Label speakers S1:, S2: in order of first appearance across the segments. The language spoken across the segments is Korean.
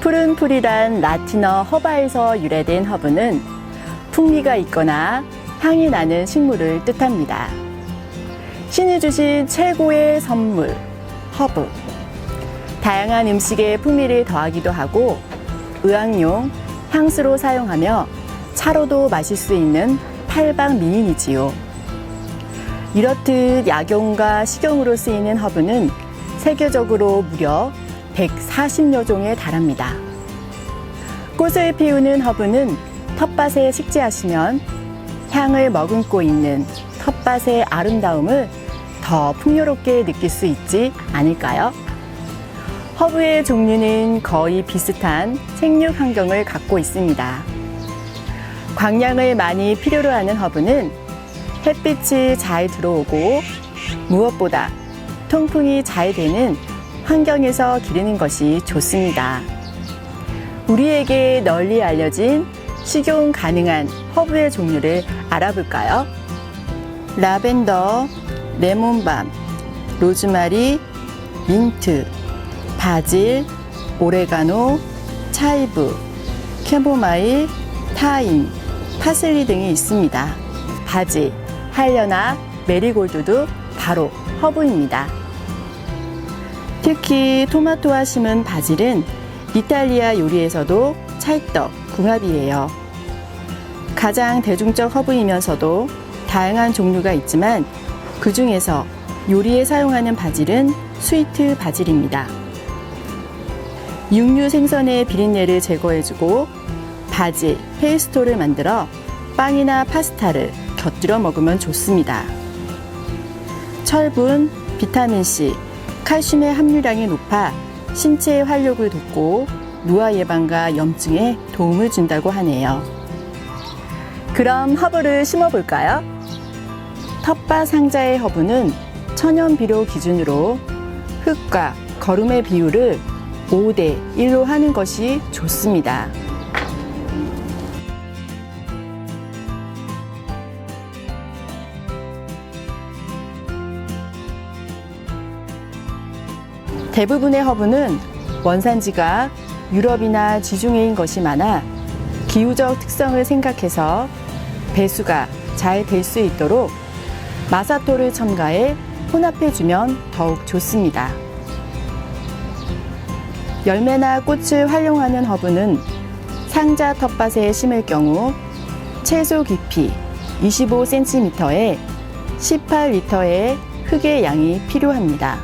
S1: 푸른풀이란 라틴어 허바에서 유래된 허브는 풍미가 있거나 향이 나는 식물을 뜻합니다. 신이 주신 최고의 선물, 허브. 다양한 음식에 풍미를 더하기도 하고 의학용, 향수로 사용하며 차로도 마실 수 있는 팔방 미인이지요. 이렇듯 약용과 식용으로 쓰이는 허브는 세계적으로 무려 140여 종에 달합니다. 꽃을 피우는 허브는 텃밭에 식재하시면 향을 머금고 있는 텃밭의 아름다움을 더 풍요롭게 느낄 수 있지 않을까요? 허브의 종류는 거의 비슷한 생육 환경을 갖고 있습니다. 광량을 많이 필요로 하는 허브는 햇빛이 잘 들어오고 무엇보다 통풍이 잘 되는 환경에서 기르는 것이 좋습니다. 우리에게 널리 알려진 식용 가능한 허브의 종류를 알아볼까요? 라벤더, 레몬밤, 로즈마리, 민트, 바질, 오레가노, 차이브, 캐모마일, 타임, 파슬리 등이 있습니다. 바질, 할려나 메리골드도 바로 허브입니다. 특히 토마토와 심은 바질은 이탈리아 요리에서도 찰떡, 궁합이에요. 가장 대중적 허브이면서도 다양한 종류가 있지만 그 중에서 요리에 사용하는 바질은 스위트 바질입니다. 육류 생선의 비린내를 제거해주고 바질 페이스토를 만들어 빵이나 파스타를 곁들여 먹으면 좋습니다. 철분, 비타민C, 칼슘의 함유량이 높아 신체의 활력을 돋고 노화 예방과 염증에 도움을 준다고 하네요. 그럼 허브를 심어볼까요? 텃밭 상자의 허브는 천연 비료 기준으로 흙과 거름의 비율을 5대 1로 하는 것이 좋습니다. 대부분의 허브는 원산지가 유럽이나 지중해인 것이 많아 기후적 특성을 생각해서 배수가 잘 될 수 있도록 마사토를 첨가해 혼합해주면 더욱 좋습니다. 열매나 꽃을 활용하는 허브는 상자 텃밭에 심을 경우 최소 깊이 25cm에 18리터의 흙의 양이 필요합니다.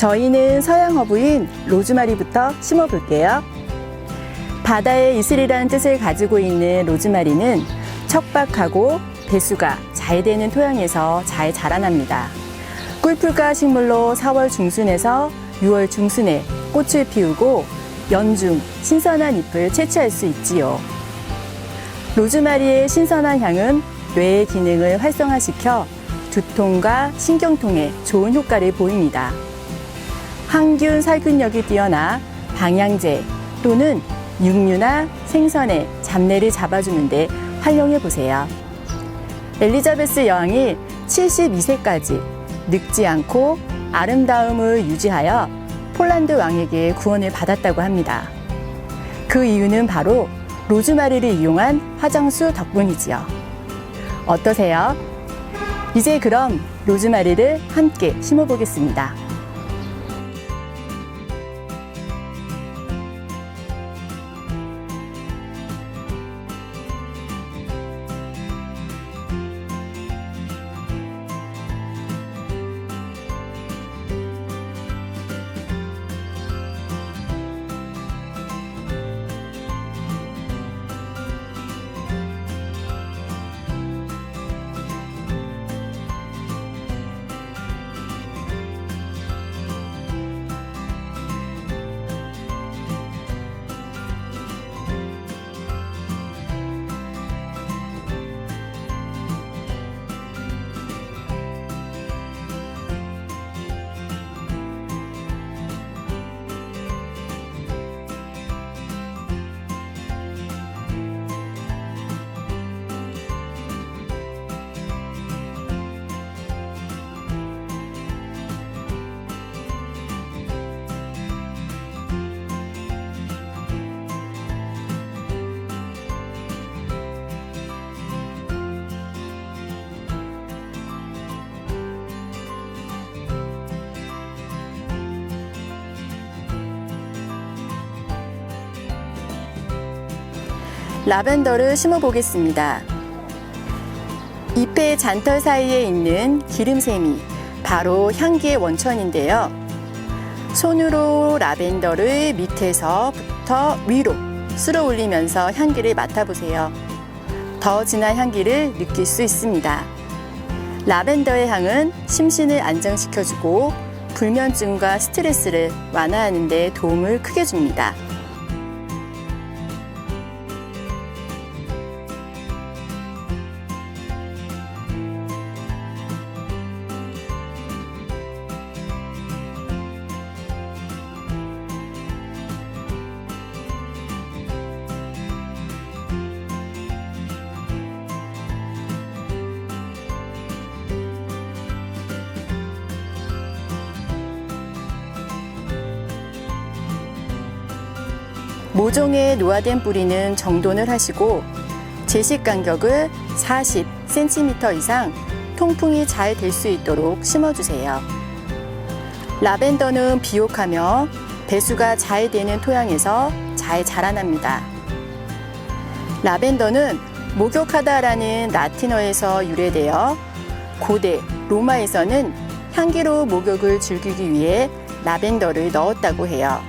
S1: 저희는 서양 허브인 로즈마리부터 심어볼게요. 바다의 이슬이라는 뜻을 가지고 있는 로즈마리는 척박하고 배수가 잘 되는 토양에서 잘 자라납니다. 꿀풀가 식물로 4월 중순에서 6월 중순에 꽃을 피우고 연중 신선한 잎을 채취할 수 있지요. 로즈마리의 신선한 향은 뇌의 기능을 활성화시켜 두통과 신경통에 좋은 효과를 보입니다. 항균 살균력이 뛰어나 방향제 또는 육류나 생선의 잡내를 잡아주는데 활용해 보세요. 엘리자베스 여왕이 72세까지 늙지 않고 아름다움을 유지하여 폴란드 왕에게 구원을 받았다고 합니다. 그 이유는 바로 로즈마리를 이용한 화장수 덕분이지요. 어떠세요? 이제 그럼 로즈마리를 함께 심어보겠습니다. 라벤더를 심어 보겠습니다. 잎의 잔털 사이에 있는 기름샘이 바로 향기의 원천인데요. 손으로 라벤더를 밑에서부터 위로 쓸어 올리면서 향기를 맡아보세요. 더 진한 향기를 느낄 수 있습니다. 라벤더의 향은 심신을 안정시켜주고 불면증과 스트레스를 완화하는 데 도움을 크게 줍니다. 모종의 노화된 뿌리는 정돈을 하시고 제식 간격을 40cm 이상 통풍이 잘 될 수 있도록 심어주세요. 라벤더는 비옥하며 배수가 잘 되는 토양에서 잘 자라납니다. 라벤더는 목욕하다라는 라틴어에서 유래되어 고대 로마에서는 향기로운 목욕을 즐기기 위해 라벤더를 넣었다고 해요.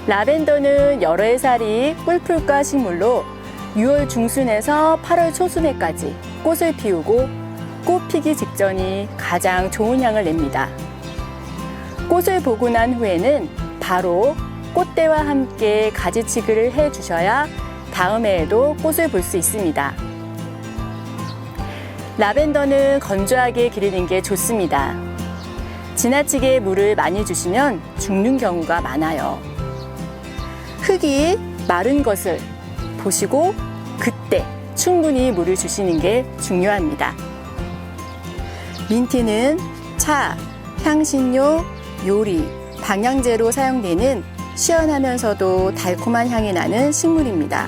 S1: 라벤더는 여러 해살이 꿀풀과 식물로 6월 중순에서 8월 초순에까지 꽃을 피우고 꽃 피기 직전이 가장 좋은 향을 냅니다. 꽃을 보고 난 후에는 바로 꽃대와 함께 가지치기를 해주셔야 다음 해에도 꽃을 볼 수 있습니다. 라벤더는 건조하게 기르는 게 좋습니다. 지나치게 물을 많이 주시면 죽는 경우가 많아요. 흙이 마른 것을 보시고 그때 충분히 물을 주시는 게 중요합니다. 민트는 차, 향신료, 요리, 방향제로 사용되는 시원하면서도 달콤한 향이 나는 식물입니다.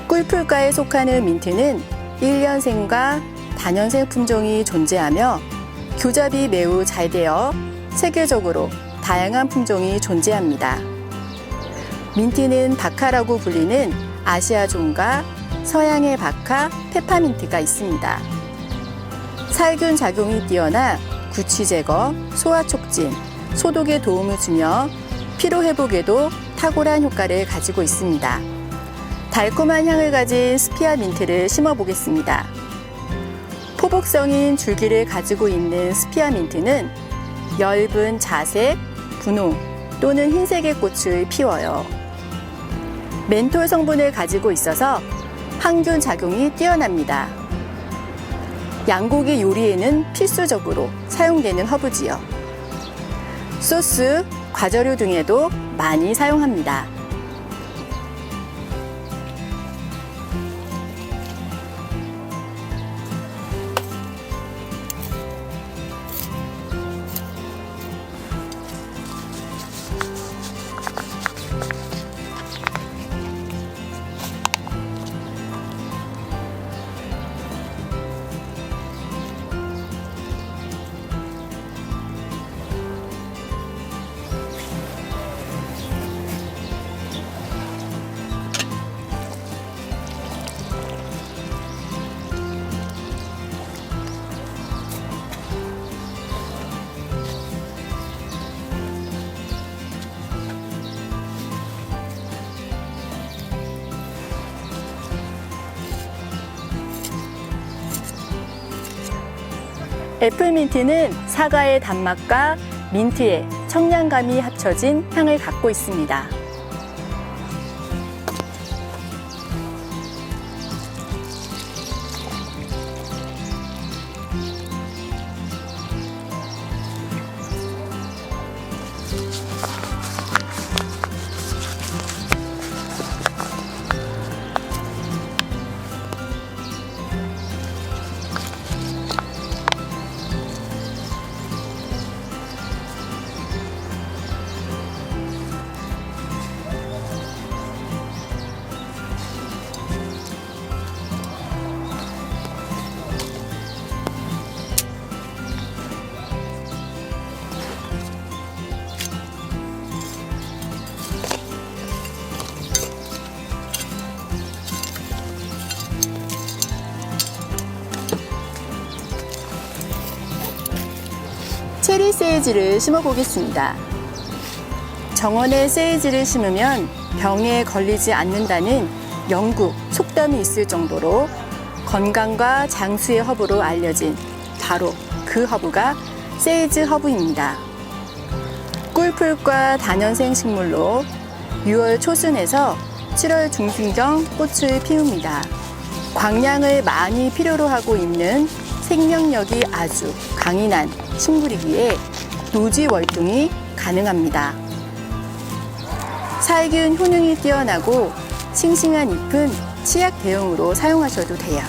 S1: 꿀풀과에 속하는 민트는 1년생과 다년생 품종이 존재하며 교잡이 매우 잘 되어 세계적으로 다양한 품종이 존재합니다. 민트는 박하라고 불리는 아시아종과 서양의 박하, 페퍼민트가 있습니다. 살균 작용이 뛰어나 구취 제거, 소화 촉진, 소독에 도움을 주며 피로 회복에도 탁월한 효과를 가지고 있습니다. 달콤한 향을 가진 스피아민트를 심어 보겠습니다. 포복성인 줄기를 가지고 있는 스피아민트는 엷은 자색, 분홍 또는 흰색의 꽃을 피워요. 멘톨 성분을 가지고 있어서 항균 작용이 뛰어납니다. 양고기 요리에는 필수적으로 사용되는 허브지요. 소스, 과자류 등에도 많이 사용합니다. 애플민트는 사과의 단맛과 민트의 청량감이 합쳐진 향을 갖고 있습니다. 체리 세이지를 심어보겠습니다. 정원에 세이지를 심으면 병에 걸리지 않는다는 연구, 속담이 있을 정도로 건강과 장수의 허브로 알려진 바로 그 허브가 세이지 허브입니다. 꿀풀과 다년생 식물로 6월 초순에서 7월 중순경 꽃을 피웁니다. 광량을 많이 필요로 하고 있는 생명력이 아주 강인한 식물이기에 노지 월동이 가능합니다. 살균 효능이 뛰어나고 싱싱한 잎은 치약 대용으로 사용하셔도 돼요.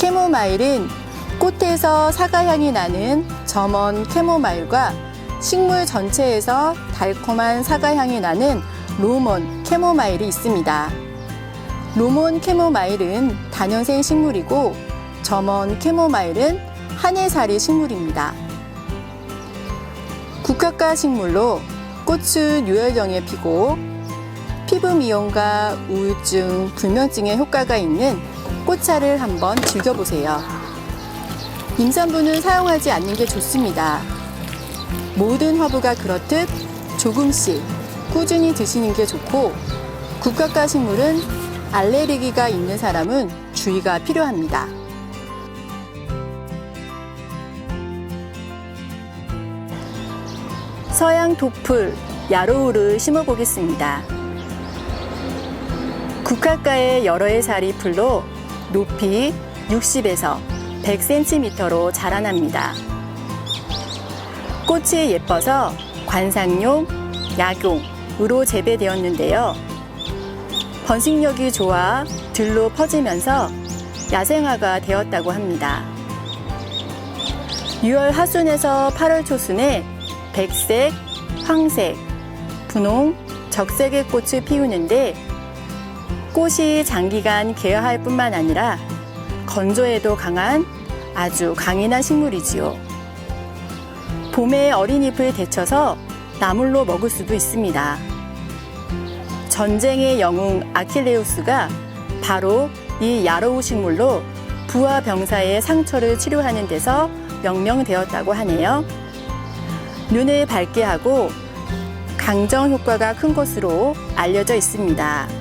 S1: 캐모마일은 꽃에서 사과향이 나는 점원 캐모마일과 식물 전체에서 달콤한 사과향이 나는 로몬 캐모마일이 있습니다. 로몬 캐모마일은 다년생 식물이고 점원 캐모마일은 한 해살이 식물입니다. 국화과 식물로 꽃은 유월경에 피고 피부 미용과 우울증, 불면증에 효과가 있는 꽃차를 한번 즐겨보세요. 임산부는 사용하지 않는 게 좋습니다. 모든 허브가 그렇듯 조금씩 꾸준히 드시는 게 좋고 국화과 식물은 알레르기가 있는 사람은 주의가 필요합니다. 서양 도풀, 야로우를 심어보겠습니다. 국화과의 여러 해 살이 풀로 높이 60에서 100cm로 자라납니다. 꽃이 예뻐서 관상용, 약용으로 재배되었는데요. 번식력이 좋아 들로 퍼지면서 야생화가 되었다고 합니다. 6월 하순에서 8월 초순에 백색, 황색, 분홍, 적색의 꽃을 피우는데 꽃이 장기간 개화할 뿐만 아니라 건조에도 강한 아주 강인한 식물이지요. 봄에 어린 잎을 데쳐서 나물로 먹을 수도 있습니다. 전쟁의 영웅 아킬레우스가 바로 이 야로우 식물로 부하 병사의 상처를 치료하는 데서 명명되었다고 하네요. 눈을 밝게 하고 강정 효과가 큰 것으로 알려져 있습니다.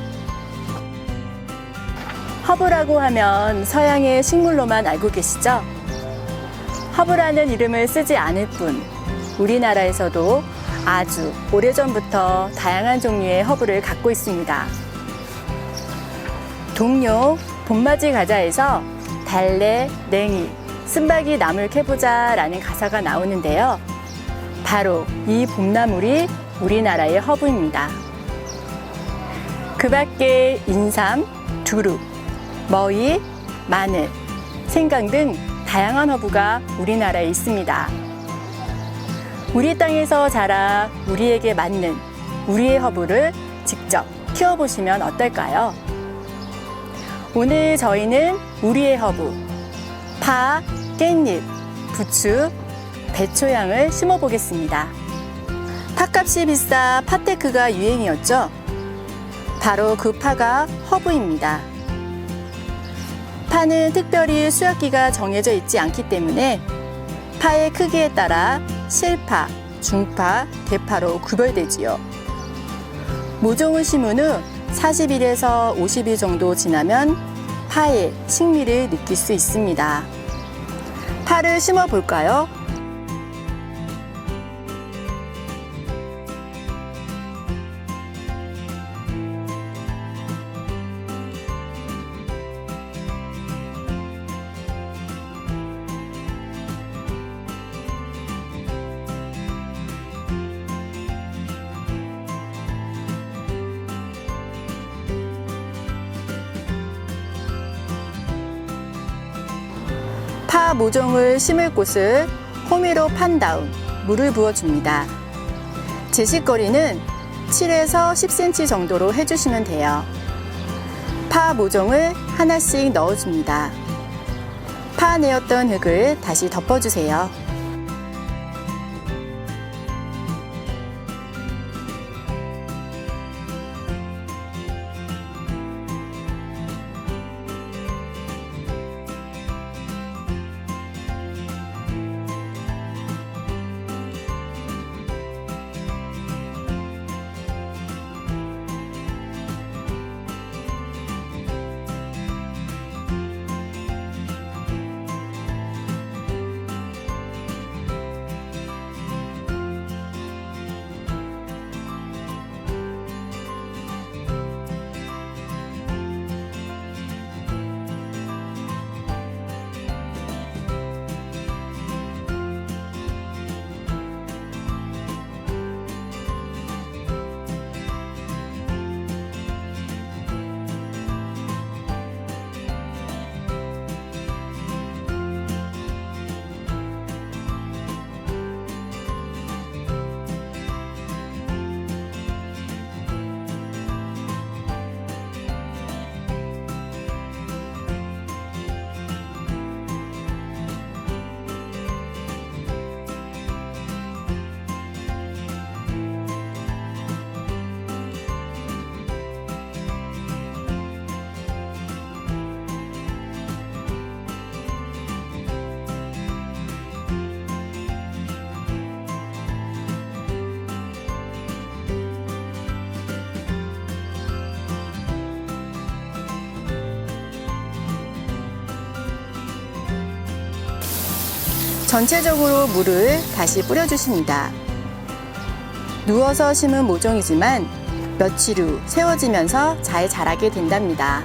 S1: 허브라고 하면 서양의 식물로만 알고 계시죠? 허브라는 이름을 쓰지 않을 뿐 우리나라에서도 아주 오래전부터 다양한 종류의 허브를 갖고 있습니다. 동요 봄맞이 가자에서 달래, 냉이, 쓴박이 나물 캐보자 라는 가사가 나오는데요. 바로 이 봄나물이 우리나라의 허브입니다. 그 밖에 인삼, 두릅, 머위, 마늘, 생강 등 다양한 허브가 우리나라에 있습니다. 우리 땅에서 자라 우리에게 맞는 우리의 허브를 직접 키워보시면 어떨까요? 오늘 저희는 우리의 허브, 파, 깻잎, 부추, 배초향을 심어보겠습니다. 팥값이 비싸 팥테크가 유행이었죠? 바로 그 파가 허브입니다. 파는 특별히 수확기가 정해져 있지 않기 때문에 파의 크기에 따라 실파, 중파, 대파로 구별되지요. 모종을 심은 후 40일에서 50일 정도 지나면 파의 식미를 느낄 수 있습니다. 파를 심어 볼까요? 파 모종을 심을 곳을 호미로 판 다음 물을 부어줍니다. 제식거리는 7에서 10cm 정도로 해주시면 돼요. 파 모종을 하나씩 넣어줍니다. 파 내었던 흙을 다시 덮어주세요. 전체적으로 물을 다시 뿌려주십니다. 누워서 심은 모종이지만 며칠 후 세워지면서 잘 자라게 된답니다.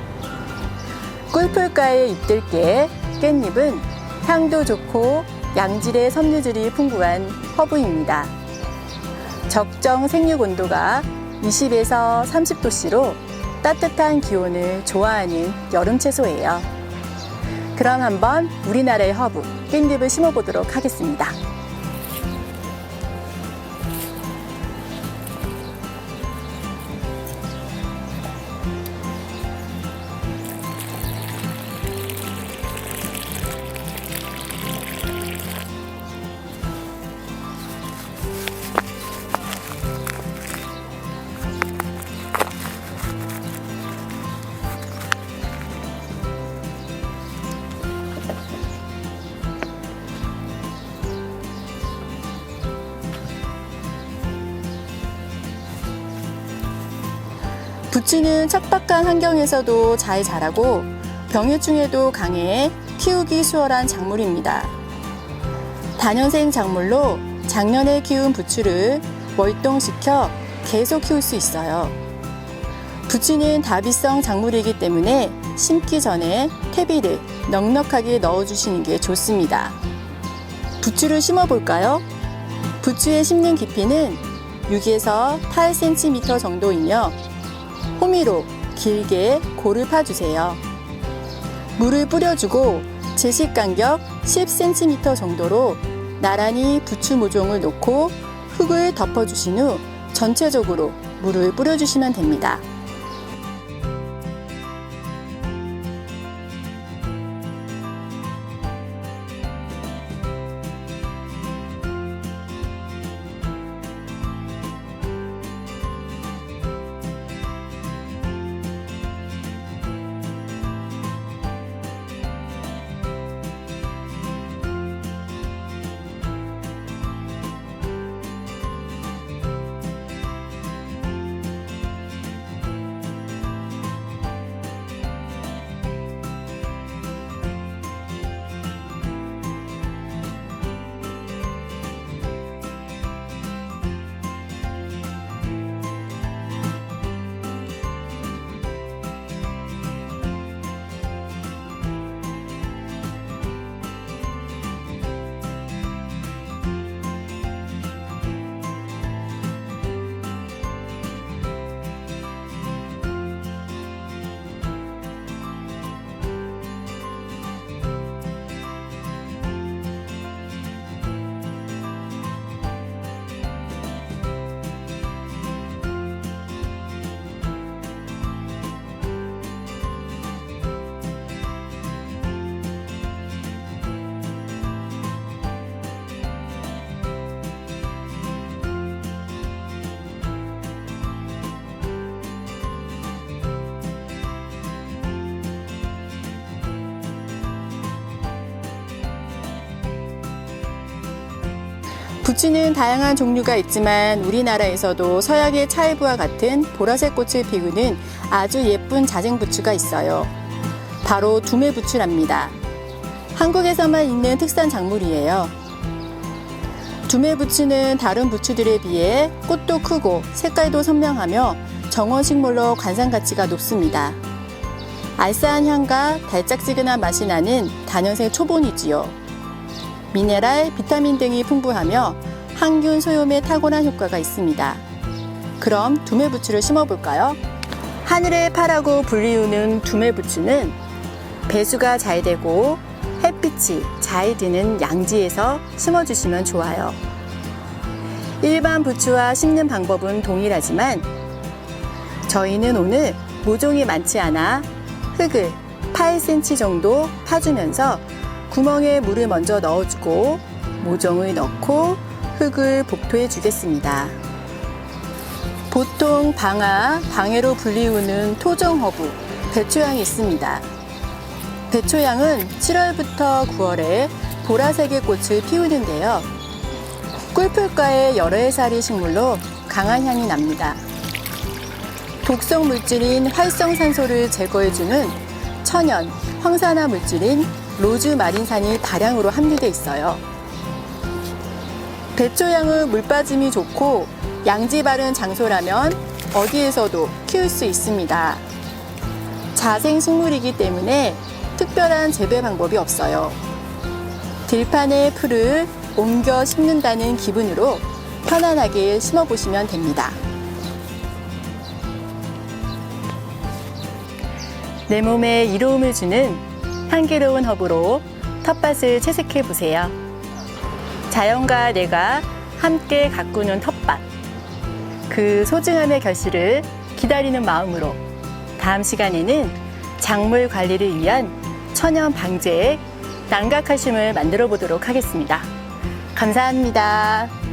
S1: 꿀풀가에 잎들깨, 깻잎은 향도 좋고 양질의 섬유질이 풍부한 허브입니다. 적정 생육 온도가 20에서 30도씨로 따뜻한 기온을 좋아하는 여름 채소예요. 그럼 한번 우리나라의 허브, 깻잎을 심어보도록 하겠습니다. 부추는 척박한 환경에서도 잘 자라고 병해충에도 강해 키우기 수월한 작물입니다. 다년생 작물로 작년에 키운 부추를 월동시켜 계속 키울 수 있어요. 부추는 다비성 작물이기 때문에 심기 전에 퇴비를 넉넉하게 넣어주시는 게 좋습니다. 부추를 심어볼까요? 부추의 심는 깊이는 6에서 8cm 정도이며 호미로 길게 골을 파주세요. 물을 뿌려주고 제식 간격 10cm 정도로 나란히 부추 모종을 놓고 흙을 덮어주신 후 전체적으로 물을 뿌려주시면 됩니다. 부추는 다양한 종류가 있지만 우리나라에서도 서양의 차이브와 같은 보라색 꽃을 피우는 아주 예쁜 자생부추가 있어요. 바로 두메부추랍니다. 한국에서만 있는 특산 작물이에요. 두메부추는 다른 부추들에 비해 꽃도 크고 색깔도 선명하며 정원식물로 관상 가치가 높습니다. 알싸한 향과 달짝지근한 맛이 나는 다년생 초본이지요. 미네랄, 비타민 등이 풍부하며 항균 소염에 탁월한 효과가 있습니다. 그럼 두메부추를 심어볼까요? 하늘의 파라고 불리우는 두메부추는 배수가 잘 되고 햇빛이 잘 드는 양지에서 심어주시면 좋아요. 일반 부추와 심는 방법은 동일하지만 저희는 오늘 모종이 많지 않아 흙을 8cm 정도 파주면서 구멍에 물을 먼저 넣어주고 모종을 넣고 흙을 복토해 주겠습니다. 보통 방해로 불리우는 토종허브, 배초향이 있습니다. 배초향은 7월부터 9월에 보라색의 꽃을 피우는데요. 꿀풀과의 여러 해살이 식물로 강한 향이 납니다. 독성 물질인 활성산소를 제거해주는 천연, 황산화 물질인 로즈마린산이 다량으로 함유되어 있어요. 배초향은 물빠짐이 좋고 양지 바른 장소라면 어디에서도 키울 수 있습니다. 자생식물이기 때문에 특별한 재배 방법이 없어요. 들판에 풀을 옮겨 심는다는 기분으로 편안하게 심어보시면 됩니다. 내 몸에 이로움을 주는 향기로운 허브로 텃밭을 채색해 보세요. 자연과 내가 함께 가꾸는 텃밭. 그 소중함의 결실을 기다리는 마음으로 다음 시간에는 작물 관리를 위한 천연 방제액 난각칼슘을 만들어 보도록 하겠습니다. 감사합니다.